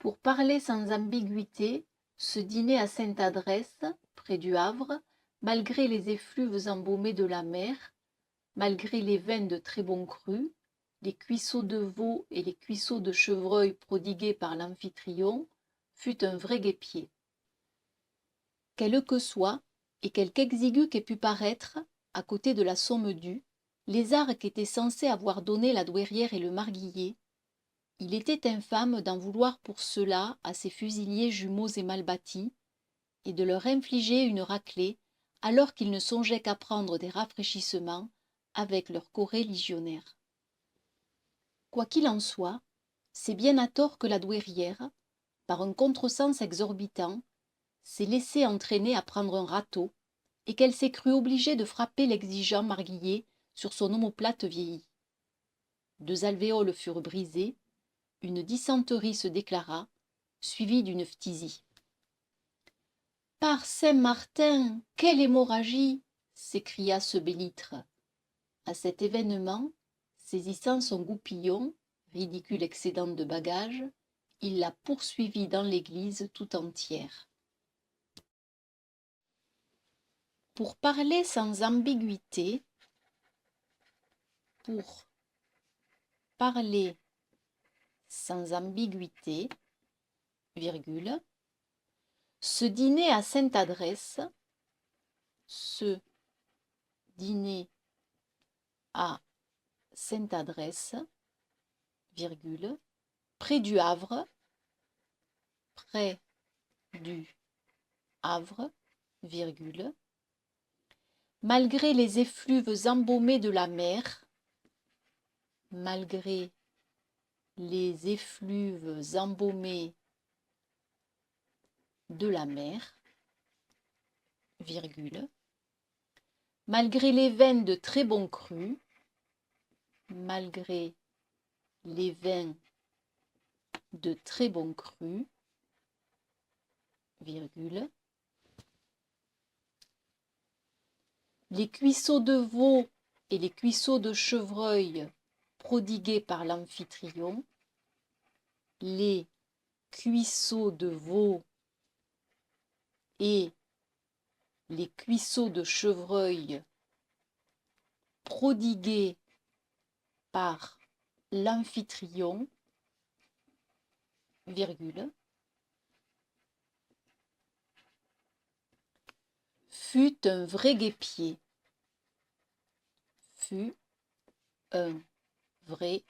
Pour parler sans ambiguïté, ce dîner à Sainte-Adresse, près du Havre, malgré les effluves embaumés de la mer, malgré les vins de très bon cru, les cuisseaux de veau et les cuisseaux de chevreuil prodigués par l'amphitryon, fut un vrai guêpier. Quel que soit, et quelque exigu qu'ait pu paraître, à côté de la Somme-du, les arts qu'étaient censés avoir donné la Douairière et le Marguillier, il était infâme d'en vouloir pour cela à ces fusiliers jumeaux et mal bâtis, et de leur infliger une raclée, alors qu'ils ne songeaient qu'à prendre des rafraîchissements avec leurs coréligionnaires. Quoi qu'il en soit, c'est bien à tort que la Douairière, par un contresens exorbitant, s'est laissée entraîner à prendre un râteau, et qu'elle s'est crue obligée de frapper l'exigeant Marguillier sur son omoplate vieillie. 2 alvéoles furent brisées, une dysenterie se déclara, suivie d'une phtisie. « Par Saint-Martin, quelle hémorragie !» s'écria ce bellitre. À cet événement, saisissant son goupillon, ridicule excédent de bagages, il la poursuivit dans l'église tout entière. Pour parler sans ambiguïté, pour parler sans ambiguïté, virgule, ce dîner à Sainte-Adresse, ce dîner à Sainte-Adresse, virgule, près du Havre, virgule, malgré les effluves embaumés de la mer, malgré les effluves embaumés de la mer, virgule, malgré les vins de très bon cru, malgré les vins de très bon cru, virgule, les cuisseaux de veau et les cuisseaux de chevreuil prodigués par l'amphitryon, les cuisseaux de veau et les cuisseaux de chevreuil prodigués par l'amphitryon, virgule, fut un vrai guêpier, fut un vrai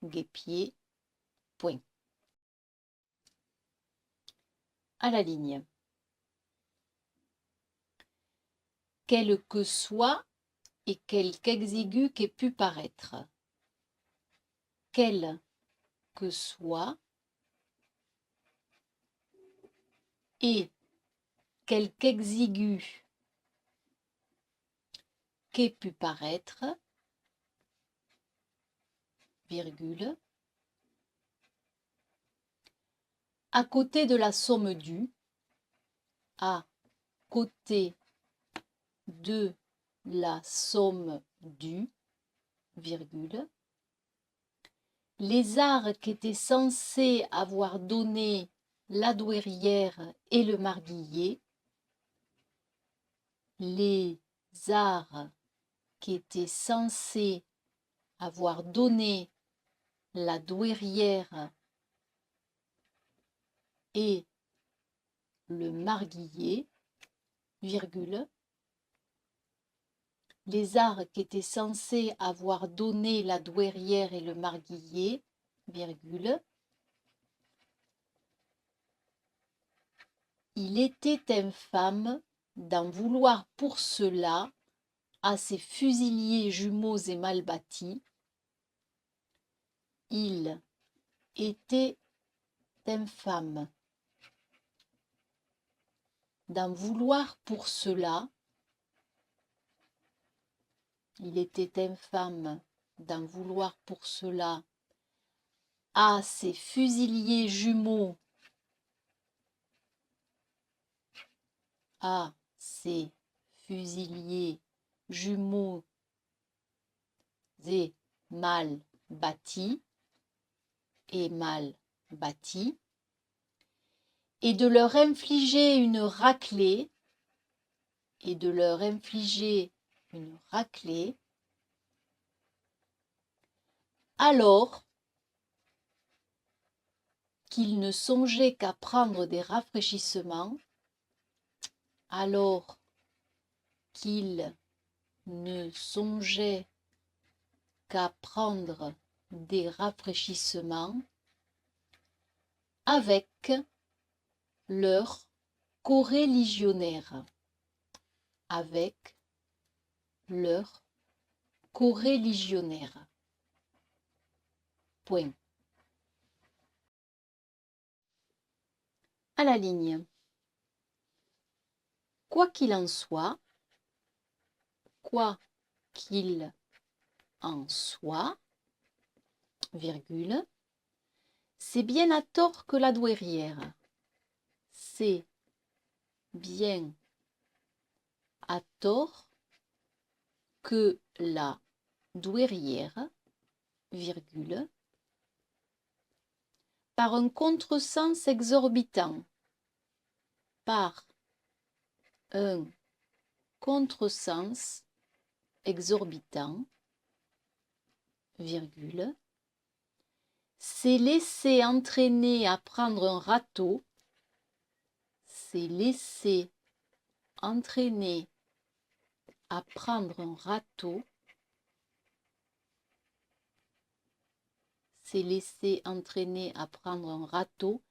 guêpier, point. À la ligne. Quel que soit et quelque exigu qu'ait pu paraître. Quel que soit et quelque exigu qu'ait pu paraître, virgule, à côté de la Somme-du, à côté de la Somme-du, virgule, les arts qu'étaient censés avoir donné la Douairière et le Marguillier, les arts qui étaient censés avoir donné la Douairière et le Marguillier, virgule, les arts qui étaient censés avoir donné la Douairière et le Marguillier, virgule, il était infâme d'en vouloir pour cela à ces fusiliers jumeaux et mal bâtis. Il était infâme d'en vouloir pour cela. Il était infâme d'en vouloir pour cela à ces fusiliers jumeaux, à ces fusiliers jumeaux et mal bâtis, et de leur infliger une raclée, et de leur infliger une raclée, alors qu'ils ne songeaient qu'à prendre des rafraîchissements, alors qu'ils ne songeaient qu'à prendre des rafraîchissements avec leurs coreligionnaires, avec leurs coreligionnaires. Point. À la ligne. Quoi qu'il en soit, quoi qu'il en soit, virgule, c'est bien à tort que la douairière, c'est bien à tort que la douairière, virgule, par un contresens exorbitant, par un contresens exorbitant, virgule, s'est laissé entraîner à prendre un râteau, s'est laissé entraîner à prendre un râteau, s'est laissé entraîner à prendre un râteau,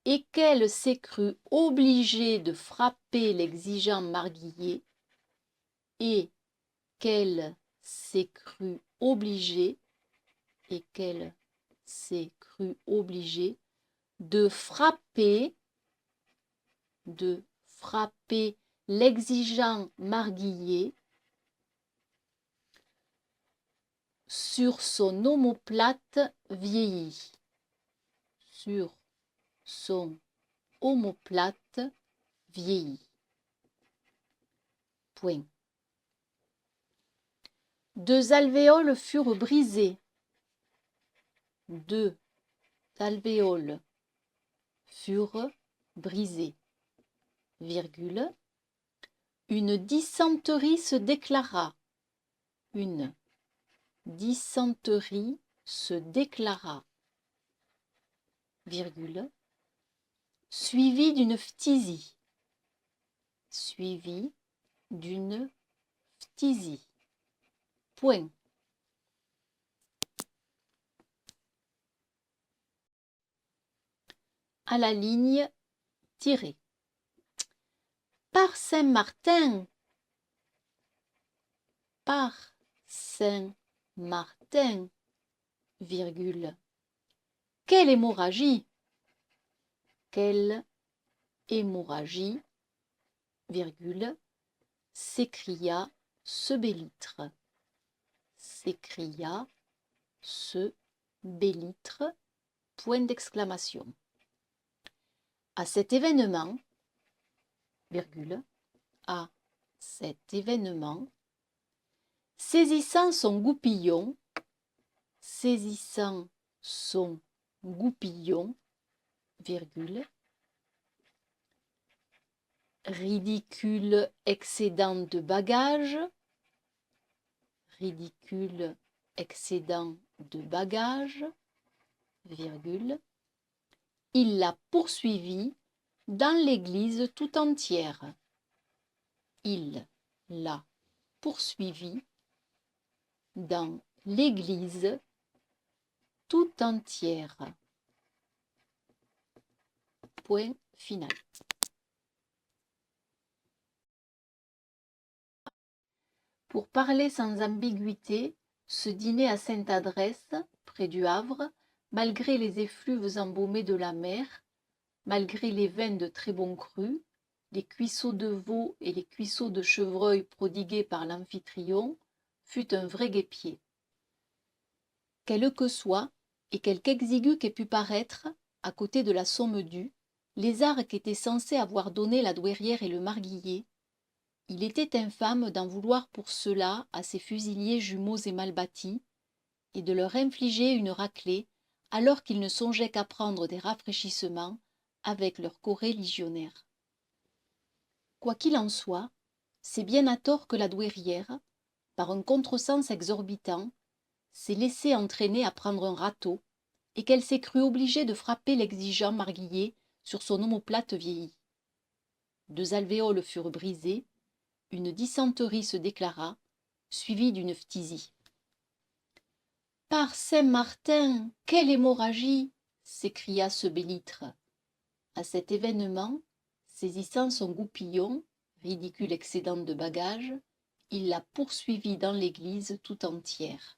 et qu'elle s'est crue obligée de frapper l'exigeant marguillier, et qu'elle s'est crue obligée, et qu'elle s'est crue obligée de frapper l'exigeant marguillier sur son omoplate vieillie, sur son omoplate vieillie. Point. 2 alvéoles furent brisées. 2 alvéoles furent brisées. Virgule. Une dysenterie se déclara. Une dysenterie se déclara. Virgule. Suivi d'une phtisie. Suivi d'une phtisie. Point. À la ligne tirée. Par Saint-Martin, par Saint-Martin, virgule. Quelle hémorragie! Quelle hémorragie, virgule, s'écria ce Bélitre. S'écria ce Bélitre, point d'exclamation. À cet événement, virgule, à cet événement, saisissant son goupillon, saisissant son goupillon, virgule, ridicule excédent de bagages, ridicule excédent de bagages, virgule, il l'a poursuivi dans l'église tout entière. Il l'a poursuivi dans l'église tout entière. Point final. Pour parler sans ambiguïté, ce dîner à Sainte-Adresse, près du Havre, malgré les effluves embaumés de la mer, malgré les vins de très bon cru, les cuisseaux de veau et les cuisseaux de chevreuil prodigués par l'amphitryon, fut un vrai guêpier. Quel que soit, et quelque exigu qu'ait pu paraître, à côté de la somme due, les arts qu'étaient censés avoir donné la douairière et le marguillier, il était infâme d'en vouloir pour cela à ces fusiliers jumeaux et mal bâtis, et de leur infliger une raclée, alors qu'ils ne songeaient qu'à prendre des rafraîchissements, avec leurs coréligionnaires. Quoi qu'il en soit, c'est bien à tort que la douairière, par un contresens exorbitant, s'est laissée entraîner à prendre un râteau et qu'elle s'est crue obligée de frapper l'exigeant marguillier sur son omoplate vieillie. 2 alvéoles furent brisées, une dysenterie se déclara, suivie d'une phtisie. « Par Saint-Martin, quelle hémorragie !» s'écria ce bélître. À cet événement, saisissant son goupillon, ridicule excédent de bagages, il la poursuivit dans l'église tout entière.